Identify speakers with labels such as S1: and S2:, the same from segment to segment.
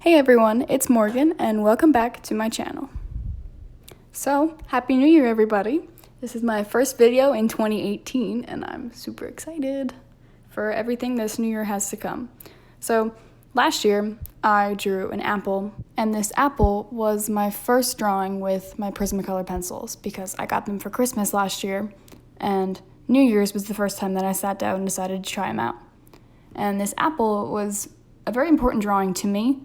S1: Hey everyone, it's Morgan and welcome back to my channel. So, Happy New Year everybody! This is my first video in 2018 and I'm super excited for everything this new year has to come. So, last year I drew an apple, and this apple was my first drawing with my Prismacolor pencils because I got them for Christmas last year, and New Year's was the first time that I sat down and decided to try them out. And this apple was a very important drawing to me,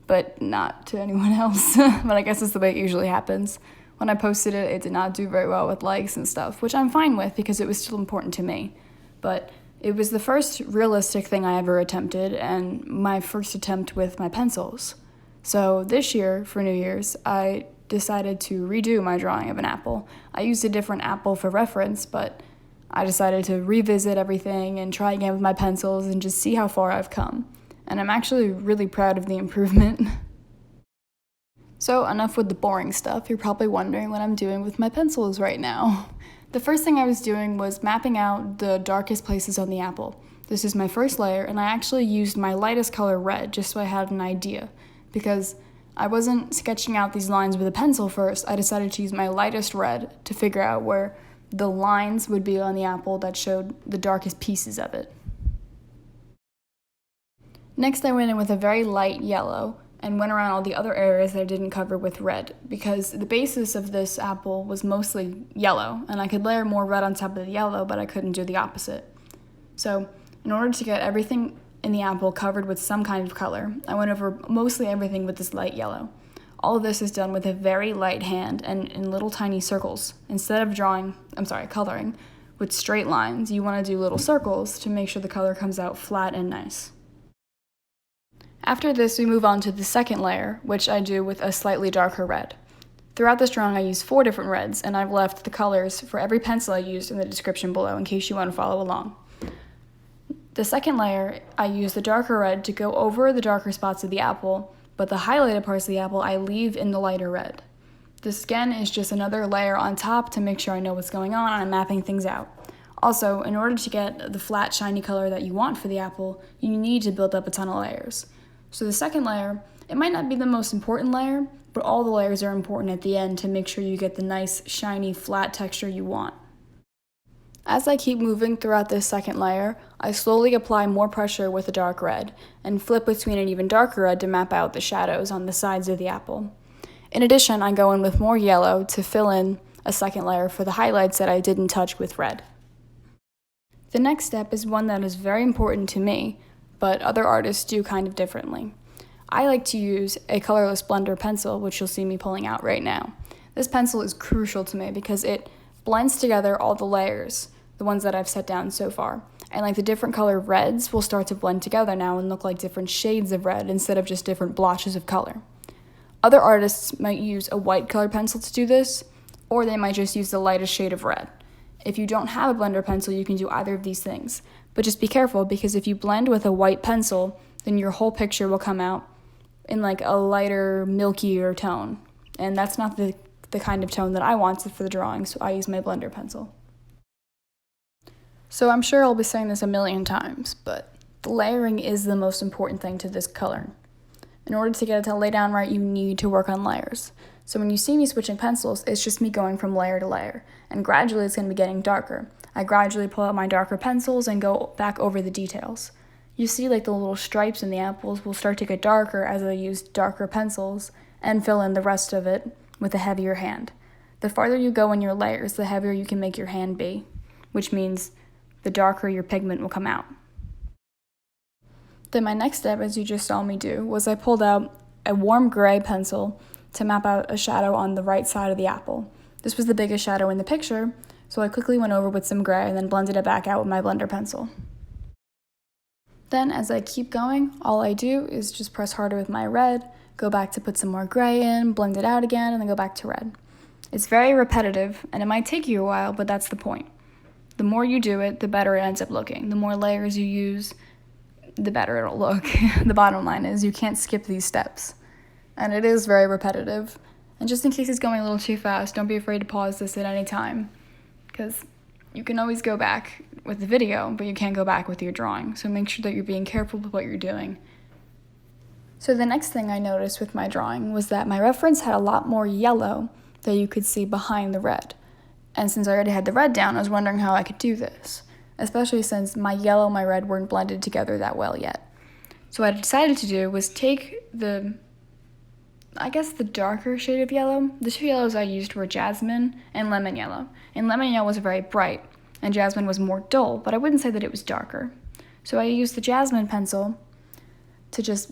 S1: but not to anyone else. But I guess that's the way it usually happens. When I posted it, it did not do very well with likes and stuff, which I'm fine with because it was still important to me. But it was the first realistic thing I ever attempted, and my first attempt with my pencils. So this year, for New Year's, I decided to redo my drawing of an apple. I used a different apple for reference, but I decided to revisit everything and try again with my pencils and just see how far I've come. And I'm actually really proud of the improvement. So enough with the boring stuff. You're probably wondering what I'm doing with my pencils right now. The first thing I was doing was mapping out the darkest places on the apple. This is my first layer, and I actually used my lightest color red just so I had an idea. Because I wasn't sketching out these lines with a pencil first, I decided to use my lightest red to figure out where the lines would be on the apple that showed the darkest pieces of it. Next, I went in with a very light yellow and went around all the other areas that I didn't cover with red, because the basis of this apple was mostly yellow, and I could layer more red on top of the yellow, but I couldn't do the opposite. So, in order to get everything in the apple covered with some kind of color, I went over mostly everything with this light yellow. All of this is done with a very light hand and in little tiny circles. Instead of coloring with straight lines, you want to do little circles to make sure the color comes out flat and nice. After this, we move on to the second layer, which I do with a slightly darker red. Throughout this drawing, I use 4 different reds, and I've left the colors for every pencil I used in the description below in case you want to follow along. The second layer, I use the darker red to go over the darker spots of the apple, but the highlighted parts of the apple I leave in the lighter red. This again is just another layer on top to make sure I know what's going on and I'm mapping things out. Also, in order to get the flat, shiny color that you want for the apple, you need to build up a ton of layers. So the second layer, it might not be the most important layer, but all the layers are important at the end to make sure you get the nice, shiny, flat texture you want. As I keep moving throughout this second layer, I slowly apply more pressure with a dark red, and flip between an even darker red to map out the shadows on the sides of the apple. In addition, I go in with more yellow to fill in a second layer for the highlights that I didn't touch with red. The next step is one that is very important to me, but other artists do kind of differently. I like to use a colorless blender pencil, which you'll see me pulling out right now. This pencil is crucial to me because it blends together all the layers, the ones that I've set down so far. And like the different color reds will start to blend together now and look like different shades of red instead of just different blotches of color. Other artists might use a white colored pencil to do this, or they might just use the lightest shade of red. If you don't have a blender pencil, you can do either of these things. But just be careful, because if you blend with a white pencil, then your whole picture will come out in like a lighter, milkier tone. And that's not the kind of tone that I want for the drawing, so I use my blender pencil. So I'm sure I'll be saying this a million times, but the layering is the most important thing to this color. In order to get it to lay down right, you need to work on layers. So when you see me switching pencils, it's just me going from layer to layer, and gradually it's going to be getting darker. I gradually pull out my darker pencils and go back over the details. You see like the little stripes in the apples will start to get darker as I use darker pencils and fill in the rest of it with a heavier hand. The farther you go in your layers, the heavier you can make your hand be, which means the darker your pigment will come out. Then my next step, as you just saw me do, was I pulled out a warm gray pencil to map out a shadow on the right side of the apple. This was the biggest shadow in the picture, so I quickly went over with some gray and then blended it back out with my blender pencil. Then as I keep going, all I do is just press harder with my red, go back to put some more gray in, blend it out again, and then go back to red. It's very repetitive, and it might take you a while, but that's the point. The more you do it, the better it ends up looking. The more layers you use, the better it'll look. The bottom line is you can't skip these steps. And it is very repetitive. And just in case it's going a little too fast, don't be afraid to pause this at any time, because you can always go back with the video, but you can't go back with your drawing. So make sure that you're being careful with what you're doing. So the next thing I noticed with my drawing was that my reference had a lot more yellow that you could see behind the red. And since I already had the red down, I was wondering how I could do this, especially since my yellow and my red weren't blended together that well yet. So what I decided to do was take the darker shade of yellow. The two yellows I used were jasmine and lemon yellow. And lemon yellow was very bright, and jasmine was more dull, but I wouldn't say that it was darker. So I used the jasmine pencil to just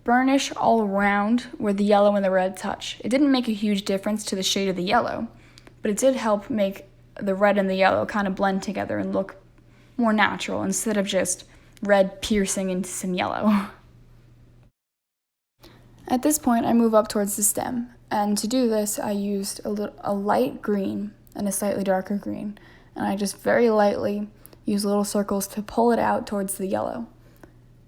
S1: burnish all around where the yellow and the red touch. It didn't make a huge difference to the shade of the yellow, but it did help make the red and the yellow kind of blend together and look more natural instead of just red piercing into some yellow. At this point, I move up towards the stem, and to do this, I used a light green and a slightly darker green, and I just very lightly used little circles to pull it out towards the yellow.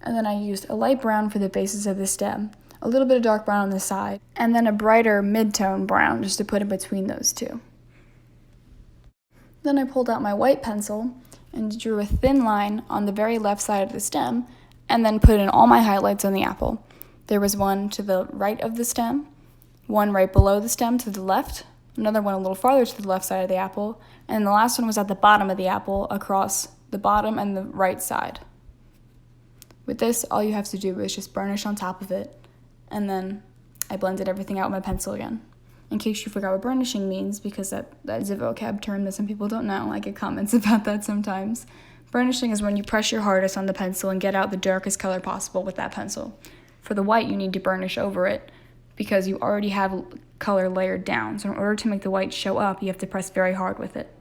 S1: And then I used a light brown for the bases of the stem, a little bit of dark brown on the side, and then a brighter mid-tone brown just to put in between those two. Then I pulled out my white pencil and drew a thin line on the very left side of the stem, and then put in all my highlights on the apple. There was one to the right of the stem, one right below the stem to the left, another one a little farther to the left side of the apple, and the last one was at the bottom of the apple across the bottom and the right side. With this, all you have to do is just burnish on top of it, and then I blended everything out with my pencil again. In case you forgot what burnishing means, because that is a vocab term that some people don't know. I get comments about that sometimes. Burnishing is when you press your hardest on the pencil and get out the darkest color possible with that pencil. For the white, you need to burnish over it because you already have color layered down. So in order to make the white show up, you have to press very hard with it.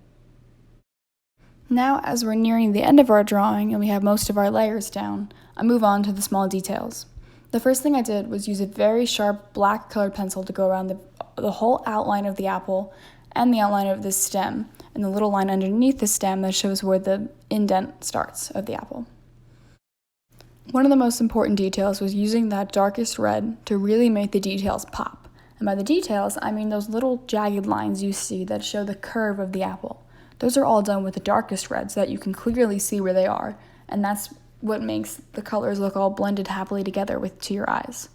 S1: Now, as we're nearing the end of our drawing and we have most of our layers down, I move on to the small details. The first thing I did was use a very sharp black colored pencil to go around the whole outline of the apple and the outline of the stem and the little line underneath the stem that shows where the indent starts of the apple. One of the most important details was using that darkest red to really make the details pop. And by the details, I mean those little jagged lines you see that show the curve of the apple. Those are all done with the darkest red so that you can clearly see where they are, and that's what makes the colors look all blended happily together to your eyes.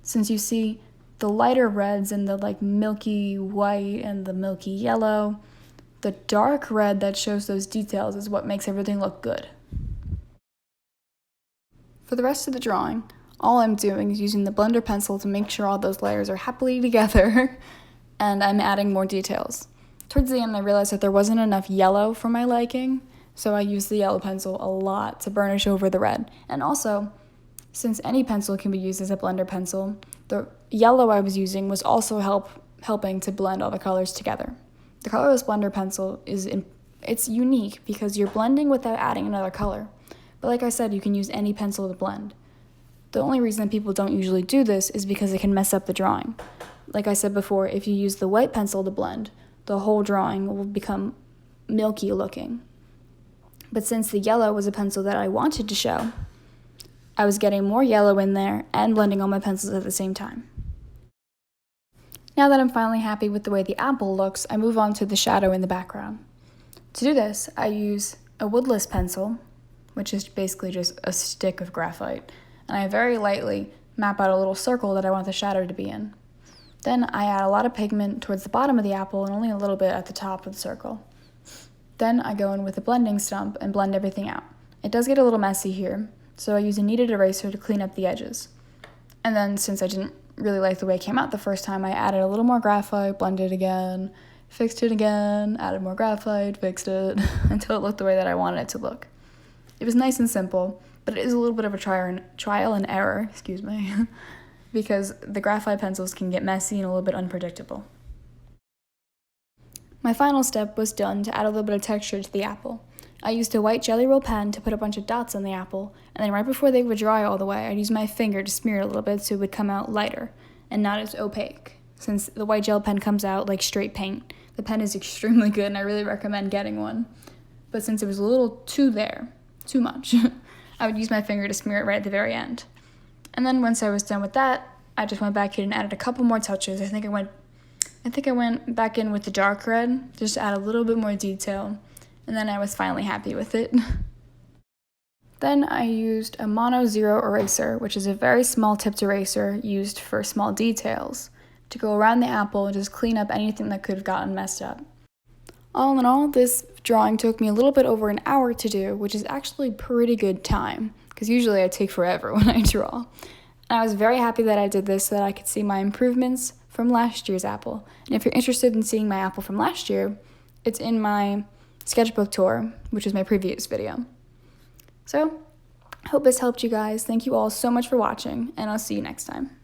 S1: Since you see the lighter reds and the milky white and the milky yellow, the dark red that shows those details is what makes everything look good. For the rest of the drawing, all I'm doing is using the blender pencil to make sure all those layers are happily together, and I'm adding more details. Towards the end, I realized that there wasn't enough yellow for my liking, so I used the yellow pencil a lot to burnish over the red. And also, since any pencil can be used as a blender pencil, the yellow I was using was also helping to blend all the colors together. The colorless blender pencil it's unique because you're blending without adding another color. But like I said, you can use any pencil to blend. The only reason people don't usually do this is because it can mess up the drawing. Like I said before, if you use the white pencil to blend, the whole drawing will become milky looking. But since the yellow was a pencil that I wanted to show, I was getting more yellow in there and blending all my pencils at the same time. Now that I'm finally happy with the way the apple looks, I move on to the shadow in the background. To do this, I use a woodless pencil, which is basically just a stick of graphite, and I very lightly map out a little circle that I want the shadow to be in. Then I add a lot of pigment towards the bottom of the apple and only a little bit at the top of the circle. Then I go in with a blending stump and blend everything out. It does get a little messy here, so I use a kneaded eraser to clean up the edges. And then, since I didn't really like the way it came out the first time, I added a little more graphite, blended it again, fixed it again, added more graphite, fixed it, until it looked the way that I wanted it to look. It was nice and simple, but it is a little bit of a trial and error, because the graphite pencils can get messy and a little bit unpredictable. My final step was done to add a little bit of texture to the apple. I used a white Jelly Roll pen to put a bunch of dots on the apple, and then right before they would dry all the way, I'd use my finger to smear it a little bit so it would come out lighter and not as opaque. Since the white gel pen comes out like straight paint, the pen is extremely good and I really recommend getting one. But since it was a little too much, I would use my finger to smear it right at the very end. And then once I was done with that, I just went back in and added a couple more touches. I think I went back in with the dark red, just to add a little bit more detail, and then I was finally happy with it. Then I used a Mono Zero eraser, which is a very small tipped eraser used for small details, to go around the apple and just clean up anything that could have gotten messed up. All in all, this drawing took me a little bit over an hour to do, which is actually pretty good time, because usually I take forever when I draw. And I was very happy that I did this so that I could see my improvements from last year's apple. And if you're interested in seeing my apple from last year, it's in my sketchbook tour, which is my previous video. So, I hope this helped you guys. Thank you all so much for watching, and I'll see you next time.